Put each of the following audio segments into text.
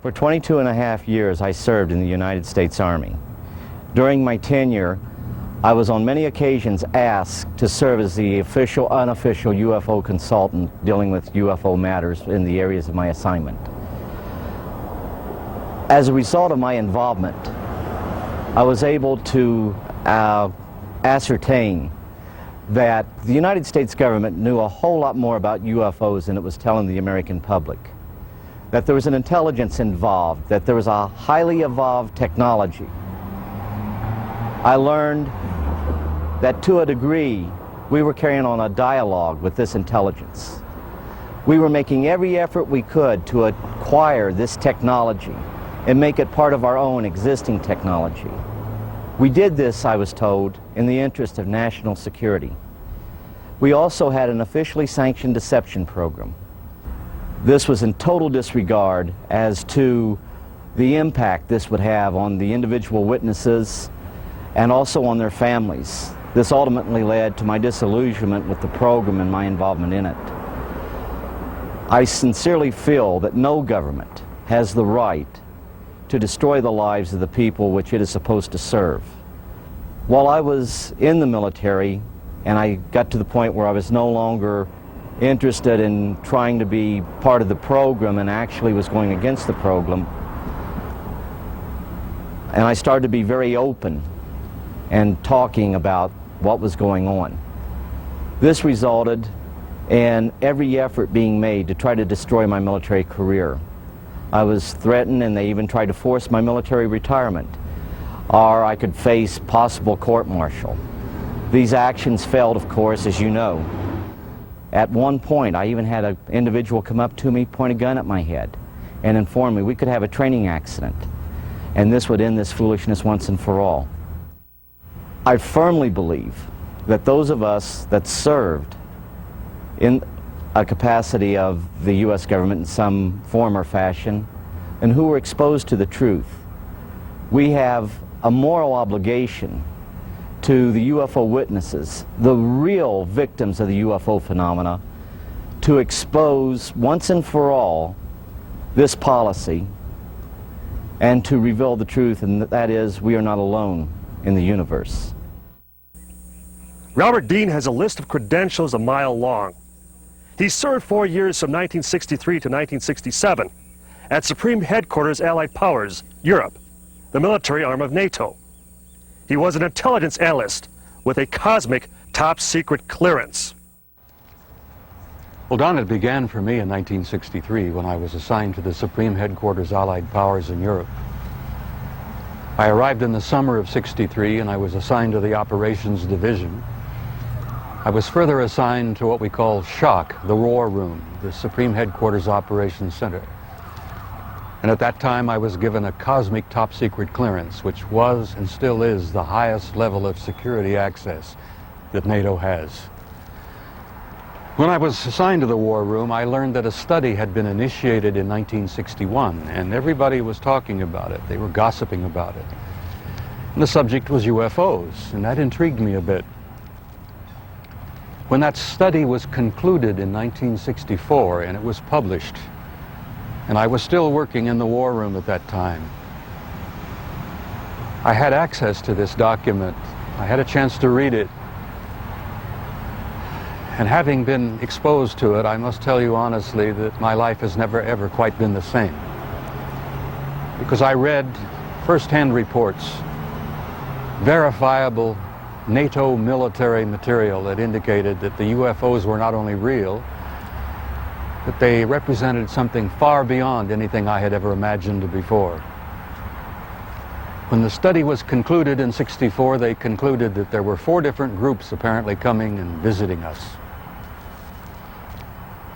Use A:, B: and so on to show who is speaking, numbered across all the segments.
A: For 22 and a half years, I served in the United States Army. During my tenure, I was on many occasions asked to serve as the official, unofficial UFO consultant dealing with UFO matters in the areas of my assignment. As a result of my involvement, I was able to ascertain that the United States government knew a whole lot more about UFOs than it was telling the American public. That there was an intelligence involved, that there was a highly evolved technology. I learned that to a degree, we were carrying on a dialogue with this intelligence. We were making every effort we could to acquire this technology and make it part of our own existing technology. We did this, I was told, in the interest of national security. We also had an officially sanctioned deception program. This was in total disregard as to the impact this would have on the individual witnesses and also on their families. This ultimately led to my disillusionment with the program and my involvement in it. I sincerely feel that no government has the right to destroy the lives of the people which it is supposed to serve. While I was in the military and I got to the point where I was no longer interested in trying to be part of the program and actually was going against the program, and I started to be very open and talking about what was going on. This resulted in every effort being made to try to destroy my military career. I was threatened and they even tried to force my military retirement, or I could face possible court-martial. These actions failed, of course, as you know. At one point, I even had an individual come up to me, point a gun at my head, and inform me we could have a training accident, and this would end this foolishness once and for all. I firmly believe that those of us that served in a capacity of the U.S. government in some form or fashion, and who were exposed to the truth, we have a moral obligation to the UFO witnesses, the real victims of the UFO phenomena, to expose once and for all this policy and to reveal the truth, and that is, we are not alone in the universe.
B: Robert Dean has a list of credentials a mile long. He served 4 years from 1963 to 1967 at Supreme Headquarters Allied Powers, Europe, the military arm of NATO. He was an intelligence analyst with a cosmic top-secret clearance.
C: Well, Don, it began for me in 1963 when I was assigned to the Supreme Headquarters Allied Powers in Europe. I arrived in the summer of '63 and I was assigned to the Operations Division. I was further assigned to what we call SHOC, the War Room, the Supreme Headquarters Operations Center. And at that time I was given a cosmic top-secret clearance, which was and still is the highest level of security access that NATO has. When I was assigned to the War Room, I learned that a study had been initiated in 1961, and everybody was talking about it. They were gossiping about it. And the subject was UFOs, and that intrigued me a bit. When that study was concluded in 1964 and it was published, and I was still working in the War Room at that time, I had access to this document. I had a chance to read it. And having been exposed to it, I must tell you honestly that my life has never ever quite been the same. Because I read first-hand reports, verifiable NATO military material that indicated that the UFOs were not only real, but they represented something far beyond anything I had ever imagined before. When the study was concluded in '64, they concluded that there were 4 different groups apparently coming and visiting us.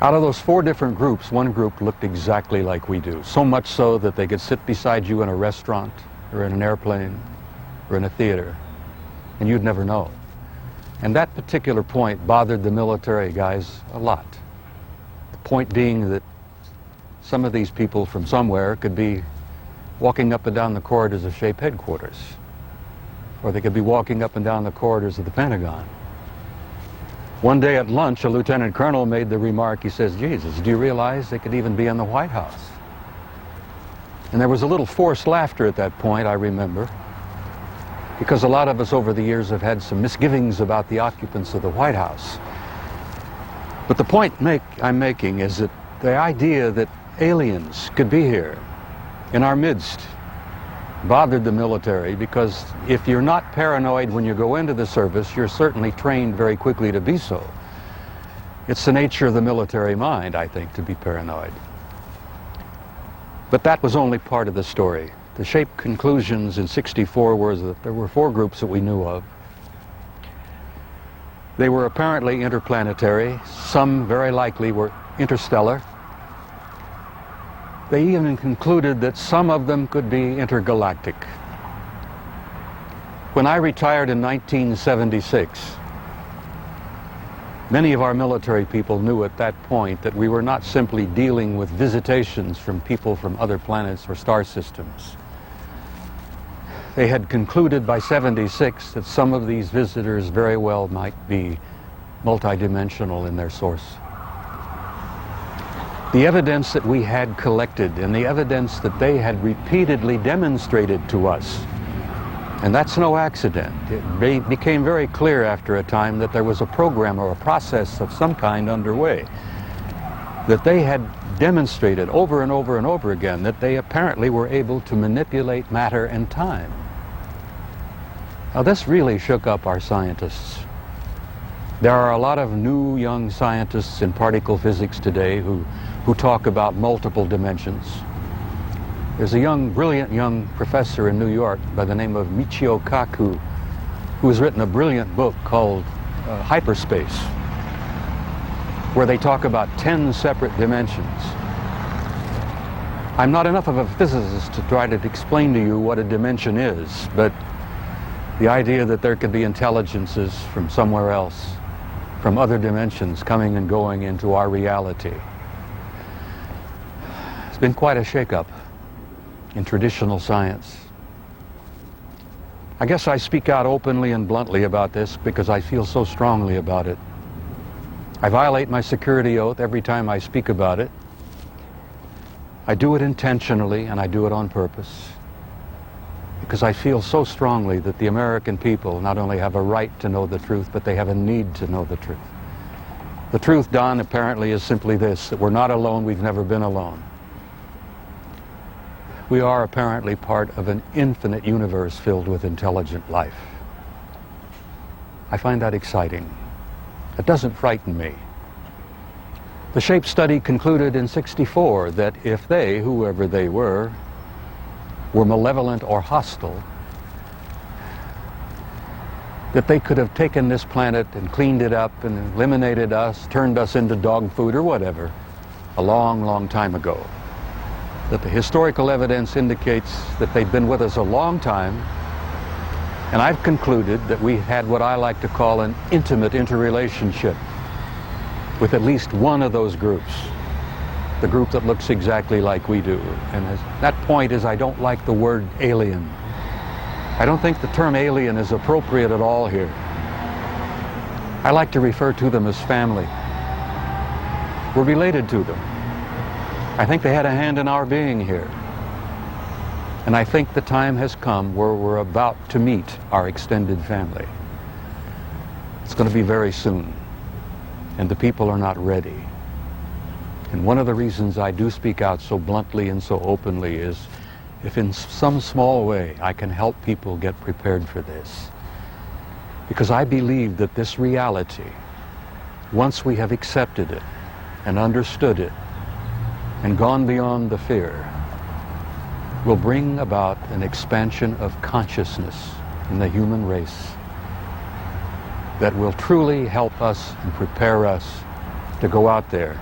C: Out of those 4 different groups, one group looked exactly like we do, so much so that they could sit beside you in a restaurant or in an airplane or in a theater, and you'd never know. And that particular point bothered the military guys a lot. The point being that some of these people from somewhere could be walking up and down the corridors of SHAPE headquarters, or they could be walking up and down the corridors of the Pentagon. One day at lunch, a lieutenant colonel made the remark, he says, "Jesus, do you realize they could even be in the White House?" And there was a little forced laughter at that point, I remember, because a lot of us over the years have had some misgivings about the occupants of the White House. But the point I'm making is that the idea that aliens could be here in our midst bothered the military, because if you're not paranoid when you go into the service, you're certainly trained very quickly to be so. It's the nature of the military mind, I think, to be paranoid. But that was only part of the story. The shape conclusions in '64 were that there were 4 groups that we knew of. They were apparently interplanetary. Some very likely were interstellar. They even concluded that some of them could be intergalactic. When I retired in 1976, many of our military people knew at that point that we were not simply dealing with visitations from people from other planets or star systems. They had concluded by '76 that some of these visitors very well might be multidimensional in their source. The evidence that we had collected and the evidence that they had repeatedly demonstrated to us, and that's no accident. It became very clear after a time that there was a program or a process of some kind underway, that they had demonstrated over and over and over again that they apparently were able to manipulate matter and time. Now, this really shook up our scientists. There are a lot of new young scientists in particle physics today who talk about multiple dimensions. There's a brilliant young professor in New York by the name of Michio Kaku, who has written a brilliant book called Hyperspace, where they talk about 10 separate dimensions. I'm not enough of a physicist to try to explain to you what a dimension is, but the idea that there could be intelligences from somewhere else, from other dimensions, coming and going into our reality. It's been quite a shakeup in traditional science. I guess I speak out openly and bluntly about this because I feel so strongly about it. I violate my security oath every time I speak about it. I do it intentionally, and I do it on purpose, because I feel so strongly that the American people not only have a right to know the truth, but they have a need to know the truth. The truth, Don, apparently is simply this, that we're not alone, we've never been alone. We are apparently part of an infinite universe filled with intelligent life. I find that exciting. It doesn't frighten me. The shape study concluded in '64 that if they, whoever they were malevolent or hostile, that they could have taken this planet and cleaned it up and eliminated us, turned us into dog food or whatever, a long, long time ago. That the historical evidence indicates that they've been with us a long time, and I've concluded that we had what I like to call an intimate interrelationship with at least one of those groups, the group that looks exactly like we do. And that point is, I don't like the word alien. I don't think the term alien is appropriate at all here. I like to refer to them as family. We're related to them. I think they had a hand in our being here. And I think the time has come where we're about to meet our extended family. It's going to be very soon, and the people are not ready. And one of the reasons I do speak out so bluntly and so openly is if in some small way I can help people get prepared for this. Because I believe that this reality, once we have accepted it and understood it and gone beyond the fear, will bring about an expansion of consciousness in the human race that will truly help us and prepare us to go out there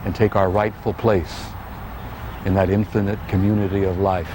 C: and take our rightful place in that infinite community of life